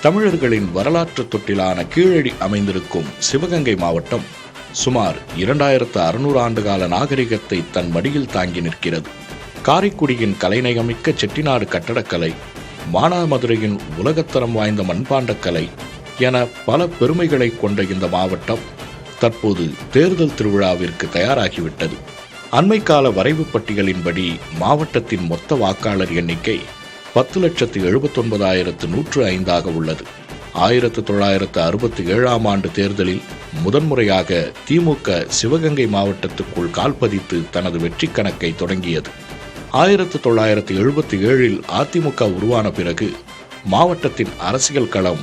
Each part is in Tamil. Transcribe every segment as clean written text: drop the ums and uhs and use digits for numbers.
தமிழர்களின் வரலாற்று தொட்டிலான கீழடி அமைந்திருக்கும் சிவகங்கை மாவட்டம் சுமார் 2600 ஆண்டுகால நாகரிகத்தை தன் மடியில் தாங்கி நிற்கிறது. காரைக்குடியின் கலைநயமிக்க செட்டிநாடு கட்டடக்கலை, மானாமதுரையின் உலகத்தரம் வாய்ந்த மண்பாண்டக்கலை என பல பெருமைகளை கொண்ட இந்த மாவட்டம் தற்போது தேர்தல் திருவிழாவிற்கு தயாராகிவிட்டது. அண்மைக்கால வரைவு பட்டியலின்படி மாவட்டத்தின் மொத்த வாக்காளர் எண்ணிக்கை 10,79,105 உள்ளது. 1967 ஆண்டு தேர்தலில் முதன்முறையாக திமுக சிவகங்கை மாவட்டத்துக்குள் கால் பதித்து தனது வெற்றி கணக்கை தொடங்கியது. 1977 அதிமுக உருவான பிறகு மாவட்டத்தின் அரசியல் களம்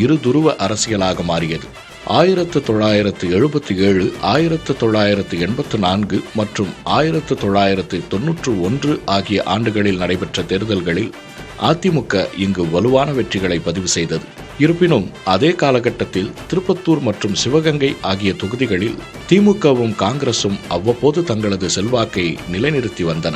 இருதுருவ அரசியலாக மாறியது. 1977, 1984 மற்றும் 1991 ஆகிய ஆண்டுகளில் நடைபெற்ற தேர்தல்களில் அதிமுக இங்கு வலுவான வெற்றிகளை பதிவு செய்தது. இருப்பினும் அதே காலகட்டத்தில் திருப்பத்தூர் மற்றும் சிவகங்கை ஆகிய தொகுதிகளில் திமுகவும் காங்கிரசும் அவ்வப்போது தங்களது செல்வாக்கை நிலைநிறுத்தி வந்தன.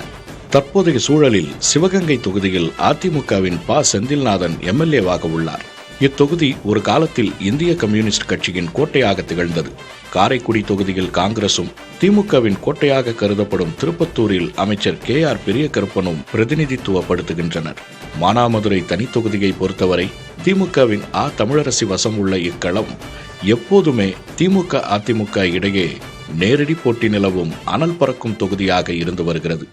தற்போதைய சூழலில் சிவகங்கை தொகுதியில் அதிமுகவின் ப. செந்தில்நாதன் எம்எல்ஏவாக உள்ளார். இத்தொகுதி ஒரு காலத்தில் இந்திய கம்யூனிஸ்ட் கட்சியின் கோட்டையாக திகழ்ந்தது. காரைக்குடி தொகுதியில் காங்கிரசும், திமுகவின் கோட்டையாக கருதப்படும் திருப்பத்தூரில் அமைச்சர் KR பெரியகருப்பனும் பிரதிநிதித்துவப்படுத்துகின்றனர். மானாமதுரை தனி தொகுதியை பொறுத்தவரை திமுகவின் தமிழரசி வசம் உள்ள இக்களம் எப்போதுமே திமுக அதிமுக இடையே நேரடி போட்டி நிலவும் அனல் பறக்கும் தொகுதியாக இருந்து வருகிறது.